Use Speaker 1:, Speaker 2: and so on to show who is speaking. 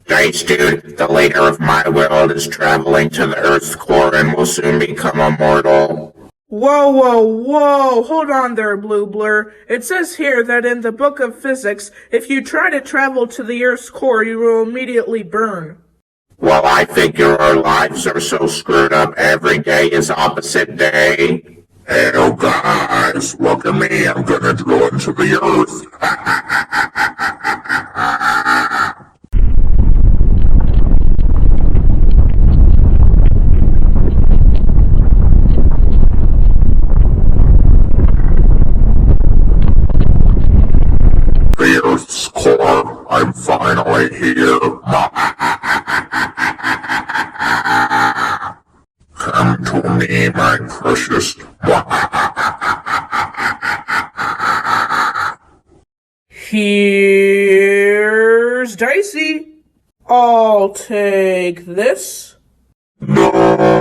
Speaker 1: Dice dude, the leader of my world is traveling to the Earth's core and will soon become immortal.
Speaker 2: Whoa, whoa, whoa! Hold on there, Blue Blur. It says here that in the book of physics, if you try to travel to the Earth's core, you will immediately burn.
Speaker 1: Well, I figure our lives are so screwed up every day is opposite day. Hey, guys, look at me, I'm gonna drill into the Earth. The Earth's core, I'm finally here. Come to me, my precious.
Speaker 2: Here's Dicey. I'll take this.
Speaker 1: No!